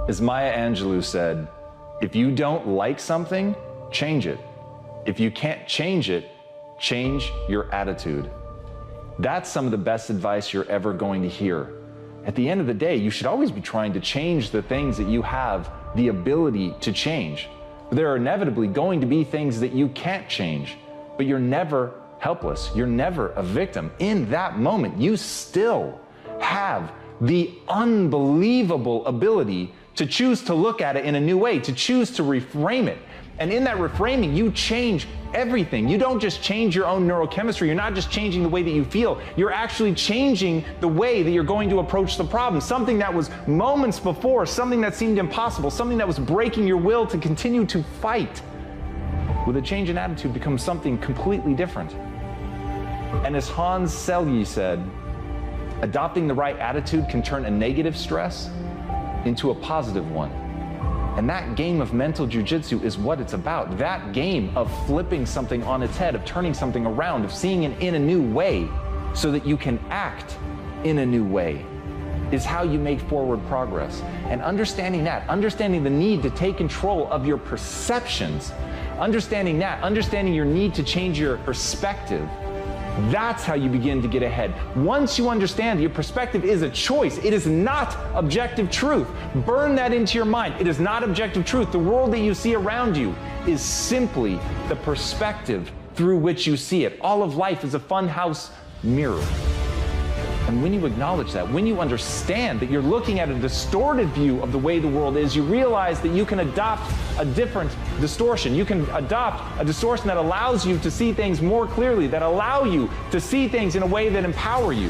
As Maya Angelou said, if you don't like something, change it. If you can't change it, change your attitude. That's some of the best advice you're ever going to hear. At the end of the day, you should always be trying to change the things that you have the ability to change. There are inevitably going to be things that you can't change, but you're never helpless. You're never a victim. In that moment, you still have the unbelievable ability to choose to look at it in a new way, to choose to reframe it. And in that reframing, you change everything. You don't just change your own neurochemistry. You're not just changing the way that you feel. You're actually changing the way that you're going to approach the problem. Something that was moments before, something that seemed impossible, something that was breaking your will to continue to fight, with a change in attitude becomes something completely different. And as Hans Selye said, adopting the right attitude can turn a negative stress into a positive one. And that game of mental jujitsu is what it's about. That game of flipping something on its head, of turning something around, of seeing it in a new way so that you can act in a new way, is how you make forward progress. And understanding that, understanding the need to take control of your perceptions, understanding that, understanding your need to change your perspective, that's how you begin to get ahead. Once you understand that your perspective is a choice, it is not objective truth. Burn that into your mind. It is not objective truth. The world that you see around you is simply the perspective through which you see it. All of life is a funhouse mirror. And when you acknowledge that, when you understand that you're looking at a distorted view of the way the world is, you realize that you can adopt a different distortion. You can adopt a distortion that allows you to see things more clearly, that allow you to see things in a way that empower you.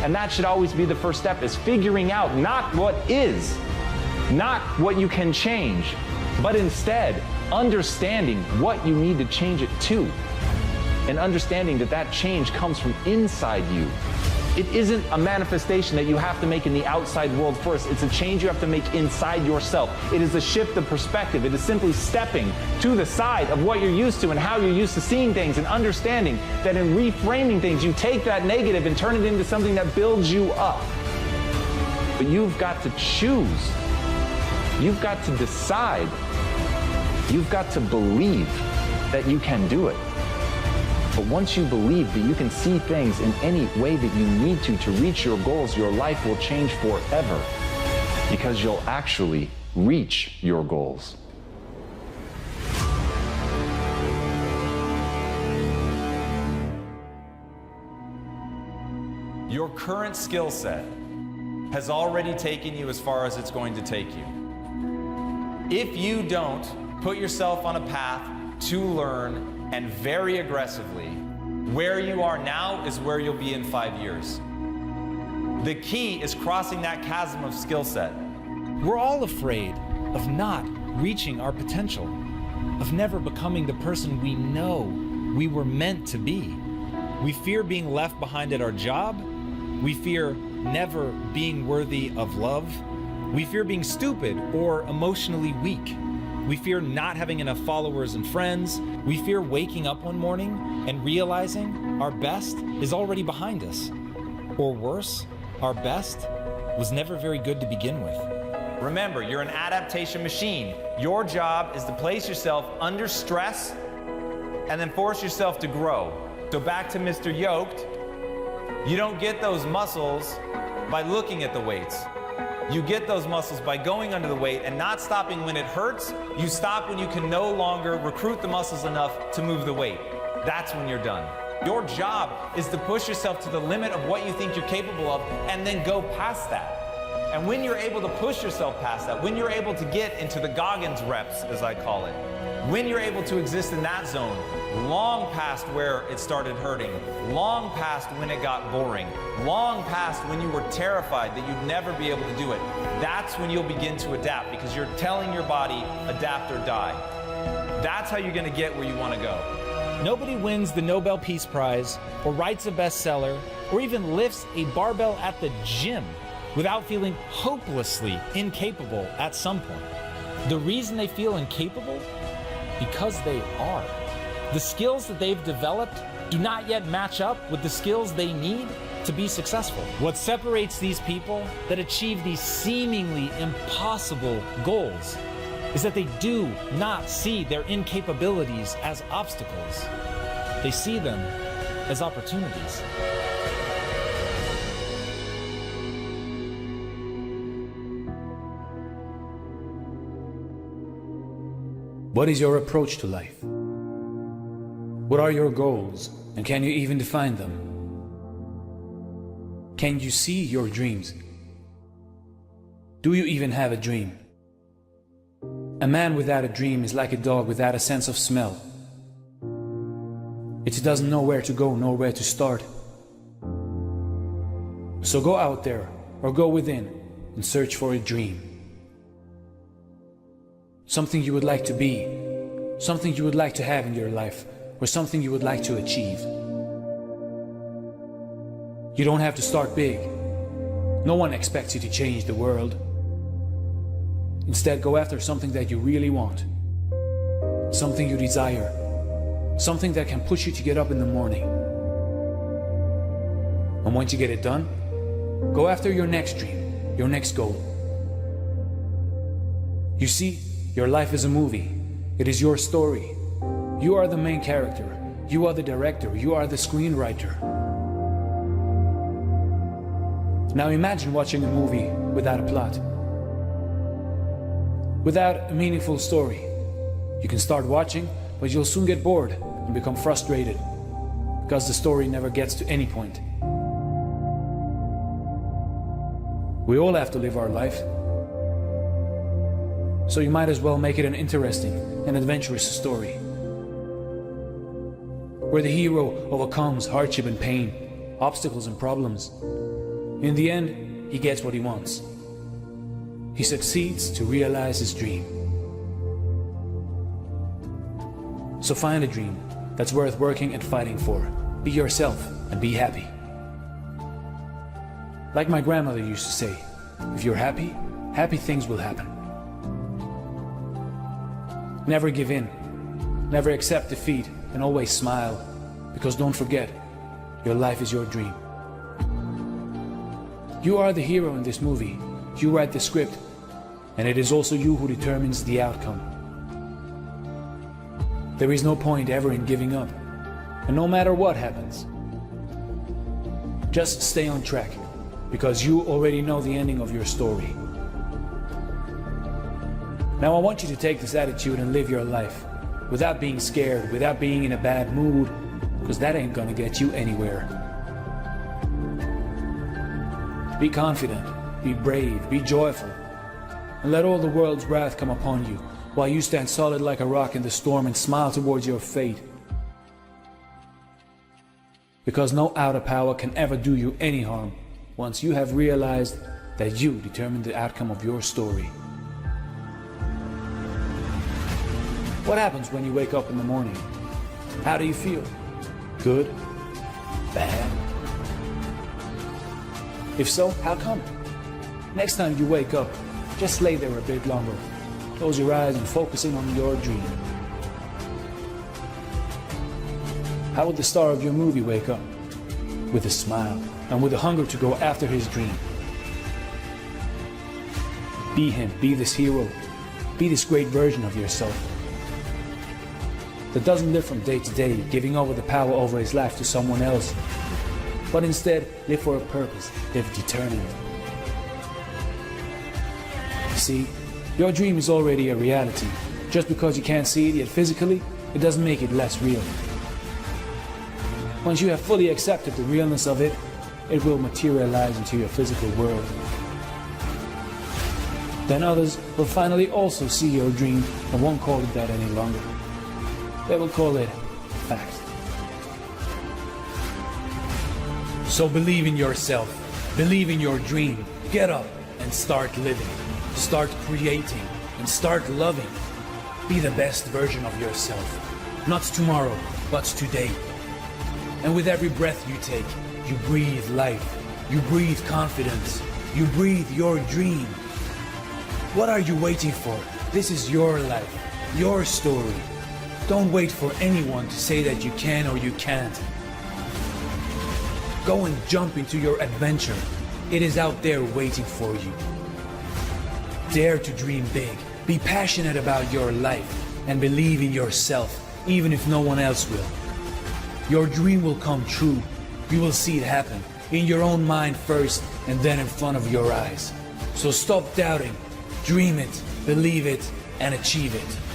And that should always be the first step, is figuring out not what is, not what you can change, but instead understanding what you need to change it to. And understanding that that change comes from inside you. It isn't a manifestation that you have to make in the outside world first. It's a change you have to make inside yourself. It is a shift of perspective. It is simply stepping to the side of what you're used to and how you're used to seeing things, and understanding that in reframing things, you take that negative and turn it into something that builds you up. But you've got to choose. You've got to decide. You've got to believe that you can do it. But once you believe that you can see things in any way that you need to reach your goals, your life will change forever, because you'll actually reach your goals. Your current skill set has already taken you as far as it's going to take you. If you don't put yourself on a path to learn, and very aggressively, where you are now is where you'll be in 5 years. The key is crossing that chasm of skill set. We're all afraid of not reaching our potential, of never becoming the person we know we were meant to be. We fear being left behind at our job. We fear never being worthy of love. We fear being stupid or emotionally weak. We fear not having enough followers and friends. We fear waking up one morning and realizing our best is already behind us. Or worse, our best was never very good to begin with. Remember, you're an adaptation machine. Your job is to place yourself under stress and then force yourself to grow. So back to Mr. Yoked, you don't get those muscles by looking at the weights. You get those muscles by going under the weight and not stopping when it hurts. You stop when you can no longer recruit the muscles enough to move the weight. That's when you're done. Your job is to push yourself to the limit of what you think you're capable of and then go past that. And when you're able to push yourself past that, when you're able to get into the Goggins reps, as I call it, when you're able to exist in that zone, long past where it started hurting, long past when it got boring, long past when you were terrified that you'd never be able to do it, that's when you'll begin to adapt, because you're telling your body, adapt or die. That's how you're going to get where you want to go. Nobody wins the Nobel Peace Prize, or writes a bestseller, or even lifts a barbell at the gym without feeling hopelessly incapable at some point. The reason they feel incapable? Because they are. The skills that they've developed do not yet match up with the skills they need to be successful. What separates these people that achieve these seemingly impossible goals is that they do not see their incapabilities as obstacles. They see them as opportunities. What is your approach to life? What are your goals, and can you even define them? Can you see your dreams? Do you even have a dream? A man without a dream is like a dog without a sense of smell. It doesn't know where to go nor where to start. So go out there or go within and search for a dream. Something you would like to be, something you would like to have in your life, or something you would like to achieve. You don't have to start big. No one expects you to change the world. Instead, go after something that you really want, something you desire, something that can push you to get up in the morning. And once you get it done, go after your next dream, your next goal. You see, your life is a movie. It is your story. You are the main character. You are the director. You are the screenwriter. Now imagine watching a movie without a plot, without a meaningful story. You can start watching, but you'll soon get bored and become frustrated because the story never gets to any point. We all have to live our life, so you might as well make it an interesting and adventurous story, where the hero overcomes hardship and pain, obstacles and problems. In the end, he gets what he wants. He succeeds to realize his dream. So find a dream that's worth working and fighting for. Be yourself and be happy. Like my grandmother used to say, if you're happy, happy things will happen. Never give in, never accept defeat, and always smile, because don't forget, your life is your dream. You are the hero in this movie. You write the script, and it is also you who determines the outcome. There is no point ever in giving up, and no matter what happens, just stay on track, because you already know the ending of your story. Now I want you to take this attitude and live your life, without being scared, without being in a bad mood, because that ain't gonna get you anywhere. Be confident, be brave, be joyful, and let all the world's wrath come upon you, while you stand solid like a rock in the storm and smile towards your fate. Because no outer power can ever do you any harm once you have realized that you determine the outcome of your story. What happens when you wake up in the morning? How do you feel? Good? Bad? If so, how come? Next time you wake up, just lay there a bit longer. Close your eyes and focus in on your dream. How would the star of your movie wake up? With a smile and with a hunger to go after his dream. Be him, be this hero, be this great version of yourself that doesn't live from day to day, giving over the power over his life to someone else, but instead live for a purpose, live determined. See, your dream is already a reality. Just because you can't see it yet physically, it doesn't make it less real. Once you have fully accepted the realness of it, it will materialize into your physical world. Then others will finally also see your dream and won't call it that any longer. They will call it fact. So believe in yourself, believe in your dream, get up and start living, start creating, and start loving. Be the best version of yourself, not tomorrow, but today. And with every breath you take, you breathe life, you breathe confidence, you breathe your dream. What are you waiting for? This is your life, your story. Don't wait for anyone to say that you can or you can't. Go and jump into your adventure. It is out there waiting for you. Dare to dream big. Be passionate about your life and believe in yourself, even if no one else will. Your dream will come true. You will see it happen in your own mind first and then in front of your eyes. So stop doubting, dream it, believe it, and achieve it.